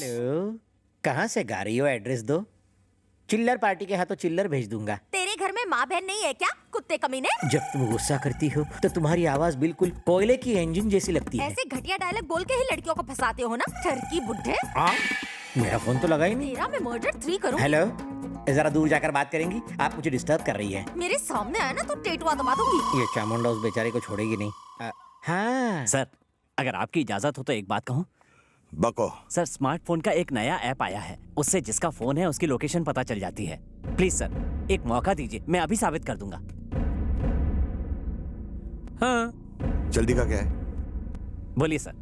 Hello, कहाँ से गा रही हो? एड्रेस दो। चिल्लर पार्टी के हाथों चिल्लर भेज दूंगा। तेरे घर में माँ बहन नहीं है क्या, कुत्ते कमीने? जब तुम गुस्सा करती हो तो तुम्हारी आवाज बिल्कुल कोयले की इंजन जैसी लगती है। ऐसे घटिया डायलॉग बोल के ही लड़कियों को फंसाते हो ना, ठरकी बुड्ढे। मेरा फोन तो लगा ही नहीं। तेरा मैं मर्डर 3 करूँ। हेलो, जरा दूर जाकर बात करेंगी? आप मुझे डिस्टर्ब कर रही है। मेरे सामने आया ना तो टेटुआ दबा दूंगी। ये चामुंडा उस बेचारे को छोड़ेगी नहीं। हाँ सर, अगर आपकी इजाजत हो तो एक बात कहूँ। बको। सर, स्मार्टफोन का एक नया ऐप आया है, उससे जिसका फोन है उसकी लोकेशन पता चल जाती है। प्लीज सर, एक मौका दीजिए, मैं अभी साबित कर दूंगा। हाँ, जल्दी का क्या है? बोलिए सर,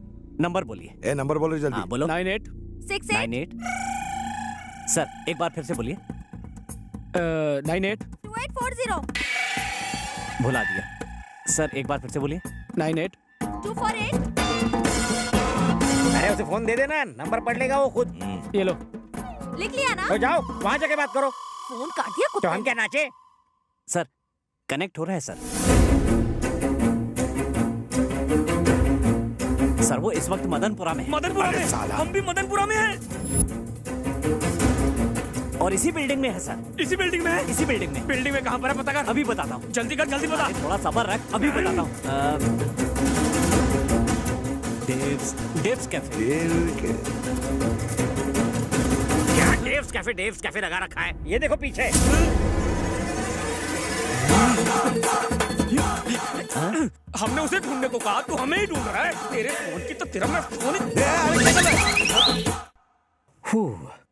नंबर बोलिए। ए नंबर बोलो जल्दी। हाँ बोलो। 9868 98। सर, एक बार फिर से बोलिए। 98 2840 भुला दिया। सर, एक बार फिर से बोलिए। 98 248। अरे उसे फोन दे देना, नंबर पढ़ लेगा वो खुद। ये लो। लिख लिया ना? तो जाओ वहाँ जाके बात करो। फोन काट दिया तो कुत्ते हम ने। क्या नाचे? सर, कनेक्ट हो रहा है सर। सर, वो इस वक्त मदनपुरा में है। मदनपुरा अरे में? साला। हम भी मदनपुरा में हैं। और इसी बिल्डिंग में है सर। इसी बिल्डिंग में है? इसी बिल्डिंग में। बिल्डिंग में कहाँ पर है पता कर। अभी बताता हूँ। जल्दी कर, जल्दी बता। थोड़ा सब्र रख, अभी बताता हूँ। डेव्स कैफे। क्या डेव्स कैफे लगा रखा है? ये देखो पीछे। हमने उसे ढूंढने को कहा, तू हमें ही ढूंढ रहा है। तेरे फोन की तो तेरा मैं फोन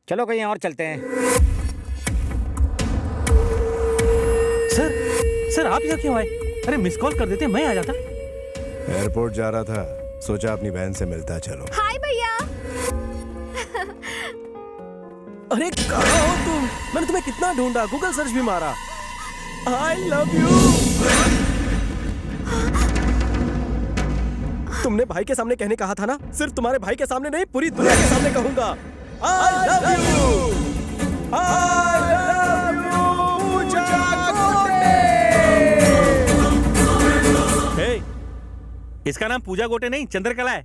चलो कहीं और चलते हैं। सर आप यहाँ क्यों आए? अरे मिस कॉल कर देते, मैं आ जाता। एयरपोर्ट जा रहा था, सोचा अपनी बहन से मिलता चलो। हाय भैया। अरे कहाँ हो तुम? मैंने तुम्हें कितना ढूंढा, गूगल सर्च भी मारा। आई लव यू। तुमने भाई के सामने कहने कहा था ना? सिर्फ तुम्हारे भाई के सामने नहीं, पूरी दुनिया के सामने कहूंगा। I love you. I love you. Hey, इसका नाम पूजा गोटे नहीं चंद्रकला है।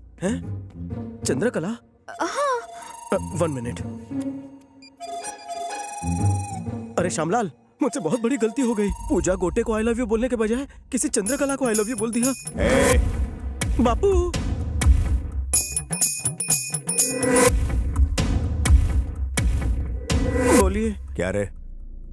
चंद्रकला? 1 मिनट। अरे श्यामलाल, मुझसे बहुत बड़ी गलती हो गई। पूजा गोटे को आई लव यू बोलने के बजाय किसी चंद्रकला को आई लव यू बोल दिया। बापू। बोलिए। क्या रे,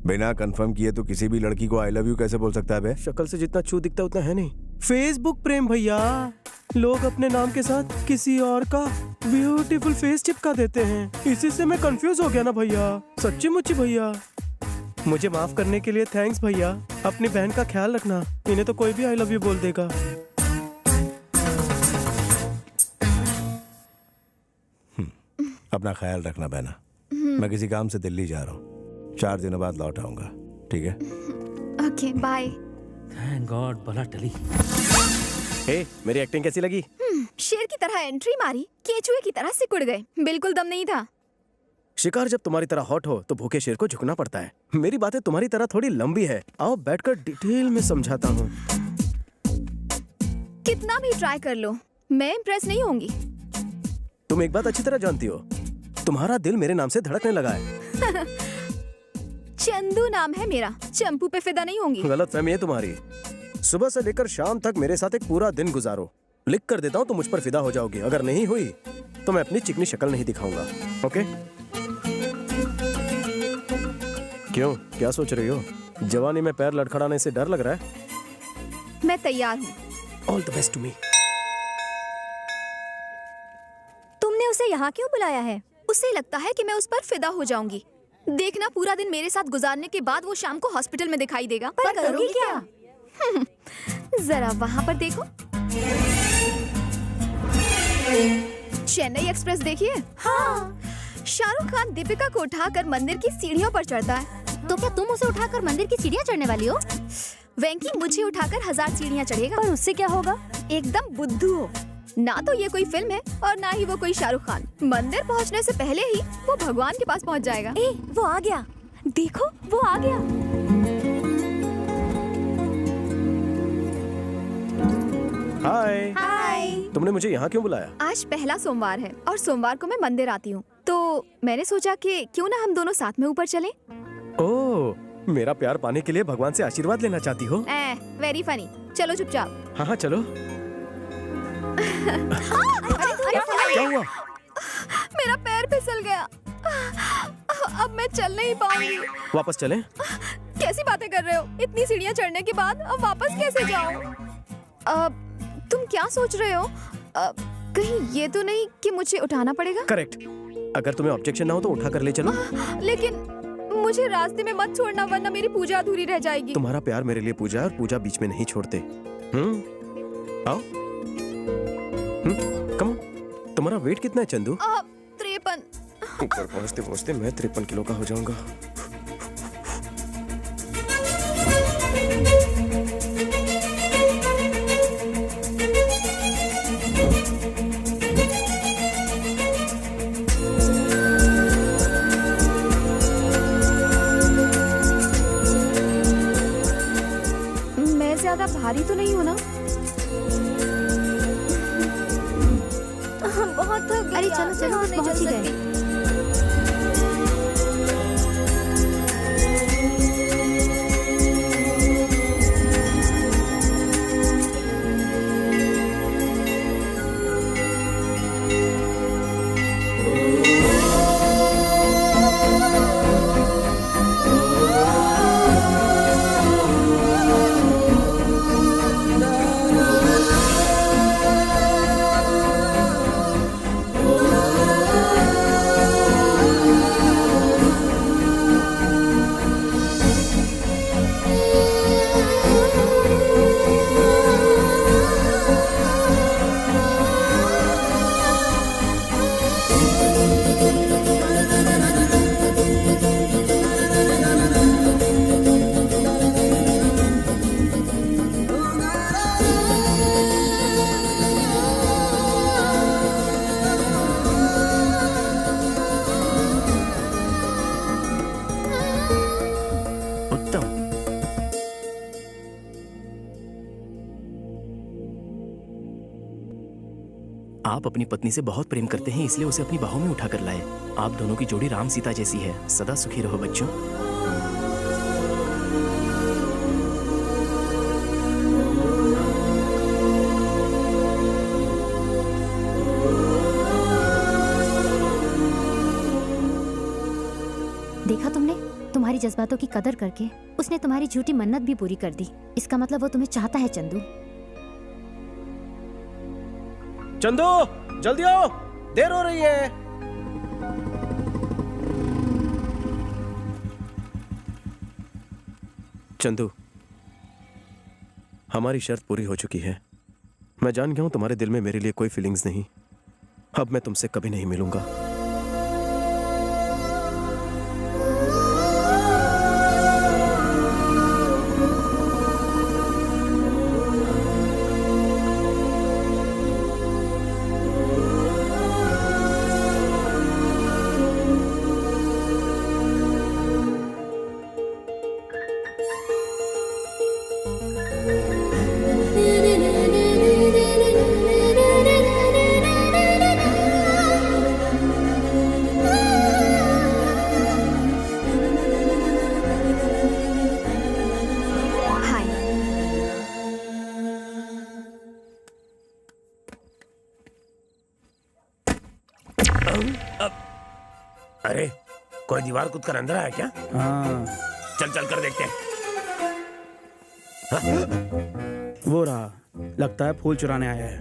बिना कंफर्म किए तो किसी भी लड़की को आई लव यू कैसे बोल सकता है बे? शक्ल से जितना छू दिखता उतना है नहीं। फेसबुक प्रेम भैया, लोग अपने नाम के साथ किसी और का ब्यूटीफुल फेस चिपका देते हैं। इसी से मैं कंफ्यूज हो गया ना भैया। सच्ची मुच्ची भैया, मुझे माफ करने के लिए थैंक्स भैया। अपनी बहन का ख्याल रखना, इन्हें तो कोई भी आई लव यू बोल देगा। अपना ख्याल रखना बहना। मैं किसी काम से दिल्ली जा रहा हूँ, 4 दिनों बाद लौट आऊंगा, ठीक है? Okay bye. थैंक गॉड, भला टली। हे, मेरी एक्टिंग कैसी लगी? शेर की तरह एंट्री मारी, केचुए की तरह सिकुड़ गए। बिल्कुल दम नहीं था। शिकार जब तुम्हारी तरह हॉट हो तो भूखे शेर को झुकना पड़ता है। मेरी बातें तुम्हारी तरह थोड़ी लंबी है, आओ बैठकर डिटेल में समझाता हूँ। कितना भी ट्राई कर लो, मैं इम्प्रेस नहीं होंगी। तुम एक बात अच्छी तरह जानती हो, तुम्हारा दिल मेरे नाम से धड़कने लगा है। चंदू नाम है मेरा, चंपू पे फिदा नहीं होंगी। गलतफहमी है तुम्हारी। सुबह से लेकर शाम तक मेरे साथ एक पूरा दिन गुजारो, लिख कर देता हूँ तो मुझ पर फिदा हो जाओगी। अगर नहीं हुई तो मैं अपनी चिकनी शक्ल नहीं दिखाऊंगा। ओके? क्यों, क्या सोच रही हो? जवानी में पैर लड़खड़ाने से डर लग रहा है? मैं तैयार हूँ। All the best to me. तुमने उसे यहाँ क्यों बुलाया है? उसे लगता है कि मैं उस पर फिदा हो जाऊंगी। देखना, पूरा दिन मेरे साथ गुजारने के बाद वो शाम को हॉस्पिटल में दिखाई देगा। पर करोगी क्या? जरा वहाँ पर देखो। चेन्नई एक्सप्रेस देखिए। हाँ। शाहरुख खान दीपिका को उठाकर मंदिर की सीढ़ियों पर चढ़ता है। तो क्या तुम उसे उठाकर मंदिर की सीढ़ियाँ चढ़ने वाली हो? वेंकी मुझे उठाकर 1000 सीढ़ियाँ चढ़ेगा। पर उससे क्या होगा? एकदम बुद्धू हो। ना तो ये कोई फिल्म है और ना ही वो कोई शाहरुख खान। मंदिर पहुंचने से पहले ही वो भगवान के पास पहुंच जाएगा। ए, वो आ गया। देखो, वो आ गया। हाय। हाय। तुमने मुझे यहाँ क्यों बुलाया? आज पहला सोमवार है और सोमवार को मैं मंदिर आती हूँ। तो मैंने सोचा कि क्यों ना हम दोनों साथ में ऊपर चलें। ओह, मेरा प्यार पाने के लिए भगवान से आशीर्वाद लेना चाहती हो? Very funny. चलो चुपचाप। हाँ हाँ चलो। अरे क्या हुआ? मेरा पैर फिसल गया। अब मैं चल नहीं पाऊंगी। वापस चलें? कैसी बातें कर रहे हो? इतनी सीढ़ियाँ चढ़ने के बाद अब वापस कैसे जाऊं? तुम क्या सोच रहे हो? कहीं ये तो नहीं कि मुझे उठाना पड़ेगा? करेक्ट। अगर तुम्हें ऑब्जेक्शन ना हो तो उठा कर ले चलो। लेकिन मुझे रास्ते में मत छोड़ना, वरना मेरी पूजा अधूरी रह जाएगी। तुम्हारा प्यार मेरे लिए पूजा है, और पूजा बीच में नहीं छोड़ते। आओ। Come on. तुम्हारा वेट कितना है चंदू? 53। ऊपर पहुंचते पहुंचते मैं 53 किलो का हो जाऊंगा। मैं ज्यादा भारी तो नहीं हूँ ना? बहुत थक गई। अरे चलो चलो, बस पहुंच ही गए। आप अपनी पत्नी से बहुत प्रेम करते हैं, इसलिए उसे अपनी बाहों में उठा कर लाए। आप दोनों की जोड़ी राम सीता जैसी है। सदा सुखी रहो बच्चों। देखा तुमने? तुम्हारी जज्बातों की कदर करके उसने तुम्हारी झूठी मन्नत भी पूरी कर दी। इसका मतलब वो तुम्हें चाहता है चंदू। चंदू जल्दी आओ, देर हो रही है। चंदू, हमारी शर्त पूरी हो चुकी है। मैं जान गया हूं तुम्हारे दिल में मेरे लिए कोई फीलिंग्स नहीं। अब मैं तुमसे कभी नहीं मिलूंगा। अरे कोई दीवार कूद कर अंदर आया क्या? हाँ, चल चल कर देखते हैं। वो रहा, लगता है फूल चुराने आया है।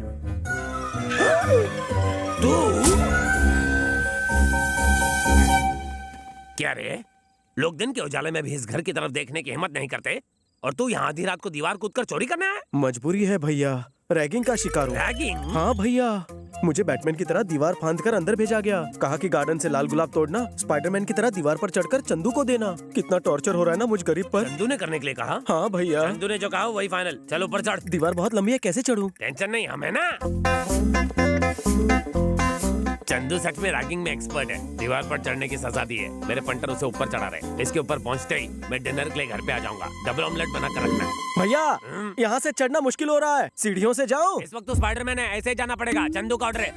तू क्या रे? लोग दिन के उजाले में भी इस घर की तरफ देखने की हिम्मत नहीं करते, और तू यहाँ आधी रात को दीवार कूद कर चोरी करने आया? मजबूरी है भैया, रैगिंग का शिकार हूँ। रैगिंग? हाँ भैया, मुझे बैटमैन की तरह दीवार फांद कर अंदर भेजा गया। कहा कि गार्डन से लाल गुलाब तोड़ना, स्पाइडरमैन की तरह दीवार पर चढ़कर चंदू को देना। कितना टॉर्चर हो रहा है ना मुझ गरीब पर। चंदू ने करने के लिए कहा? हाँ भैया। चंदू ने जो कहा वही फाइनल। चलो ऊपर चढ़। दीवार बहुत लंबी है, कैसे चढ़ूं? टेंशन नहीं, हमें ना। चंदू सच में रैगिंग में एक्सपर्ट है। दीवार पर चढ़ने की सजा दी है। मेरे पंटर उसे ऊपर चढ़ा रहे। इसके ऊपर पहुंचते ही मैं डिनर के लिए घर पे आ जाऊंगा। डबल ऑमलेट बना कर रखना। भैया यहाँ से चढ़ना मुश्किल हो रहा है, सीढ़ियों से जाओ। इस वक्त तो स्पाइडरमैन है, ऐसे ही जाना पड़ेगा। चंदू का ऑर्डर है।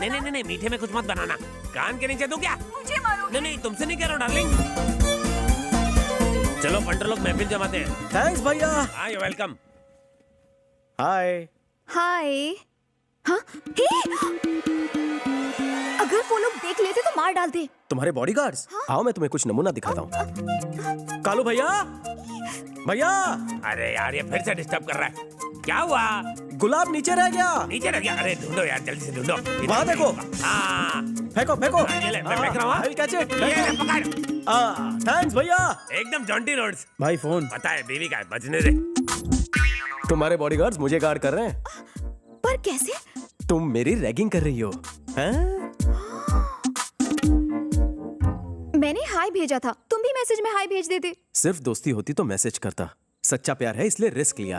नहीं, मीठे में कुछ मत बनाना। कान के नीचे दो क्या? मुझे मारो। नहीं, तुमसे नहीं कह रहा हूँ डार्लिंग। चलो पंटर लोग महफिल जमाते हैं। थैंक्स भैया। हाँ, यू वेलकम। हाय। हाय। हाँ? हे! अगर वो लोग देख लेते तो मार डालते। तुम्हारे बॉडीगार्ड्स? आओ मैं तुम्हें कुछ नमूना दिखाता हूँ। कालू भैया, भैया। अरे यार, ये फिर से डिस्टर्ब कर रहा है। क्या हुआ? गुलाब नीचे रह गया। नीचे रह गया? अरे ढूंढो यार, जल्दी से ढूंढो। वहाँ देखो। हाँ, फेंको फेंको। ये ले, मैं फेंक रहा हूँ। I'll catch it. ये ले, पकड़। थैंक्स भैया। एकदम जॉन्टी रोड्स। भाई फोन। पता है बीवी का है, बचने दे। तुम्हारे बॉडीगार्ड्स मुझे गार्ड कर रहे हैं। पर कैसे? तुम मेरी रैगिंग कर रही हो हैं? मैंने हाय भेजा था, तुम भी मैसेज में हाय भेज देते। सिर्फ दोस्ती होती तो मैसेज करता। सच्चा प्यार है इसलिए रिस्क लिया।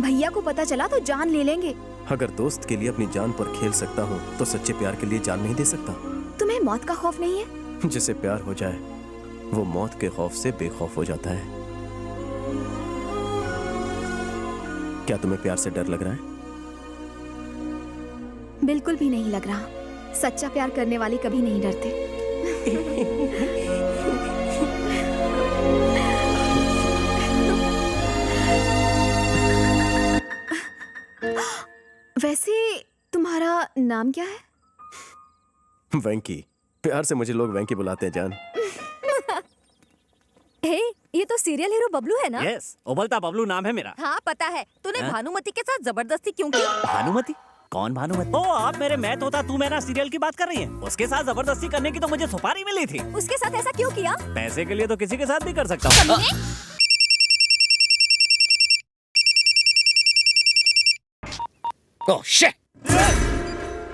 भैया को पता चला तो जान ले लेंगे। अगर दोस्त के लिए अपनी जान पर खेल सकता हूँ तो सच्चे प्यार के लिए जान नहीं दे सकता। तुम्हें मौत का खौफ नहीं है? जिसे प्यार हो जाए वो मौत के खौफ से बेखौफ हो जाता है। क्या तुम्हें प्यार से डर लग रहा है? बिल्कुल भी नहीं लग रहा। सच्चा प्यार करने वाले कभी नहीं डरते। वैसे तुम्हारा नाम क्या है? वेंकी। प्यार से मुझे लोग वेंकी बुलाते हैं जान। हे, ये तो सीरियल हीरो बबलू है ना? यस, उबलता बबलू नाम है मेरा। हाँ पता है। तूने हाँ? भानुमति के साथ जबरदस्ती क्यों की? भानुमति? कौन भानुमति? ओ, आप मेरे मैथ होता तू मेरा सीरियल की बात कर रही हैं। उसके साथ जबरदस्ती करने की तो मुझे सुपारी मिली थी। उसके साथ ऐसा क्यों किया? पैसे के लिए तो किसी के साथ भी कर सकता हूँ। Oh shit!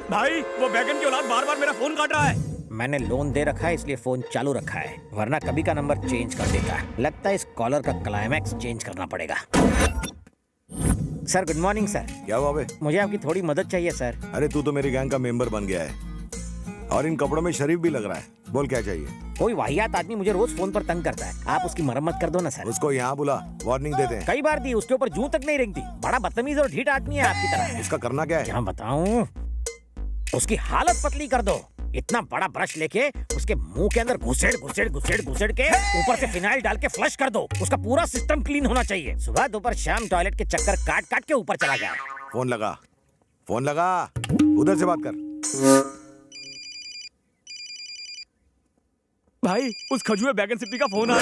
भाई वो बैगन की औलाद बार बार मेरा फोन काट रहा है। मैंने लोन दे रखा है इसलिए फोन चालू रखा है, वरना कभी का नंबर चेंज कर देता। लगता है इस कॉलर का क्लाइमैक्स चेंज करना पड़ेगा। Sir good morning sir. क्या हुआ बे? मुझे आपकी थोड़ी मदद चाहिए सर। अरे तू तो मेरी गैंग का मेंबर बन गया है और इन कपड़ों में शरीफ भी लग रहा है। बोल क्या चाहिए? कोई वाहियात आदमी मुझे रोज फोन पर तंग करता है, आप उसकी मरम्मत कर दो ना सर। उसको यहाँ बुला, वार्निंग देते हैं। कई बार दी, उसके ऊपर जूं तक नहीं रेंगती। बड़ा बदतमीज और ढीठ आदमी है आपकी तरह। उसका करना क्या है? क्या बताऊं, उसकी हालत पतली कर दो। इतना बड़ा ब्रश लेके उसके मुंह के अंदर घुसेड़ के ऊपर से फिनाइल डाल के फ्लश कर दो। उसका पूरा सिस्टम क्लीन होना चाहिए। सुबह दोपहर शाम टॉयलेट के चक्कर काट के ऊपर चला गया। फोन लगा, उधर से बात कर। भाई उस खजुए बैगन सिप्पी का फोन आ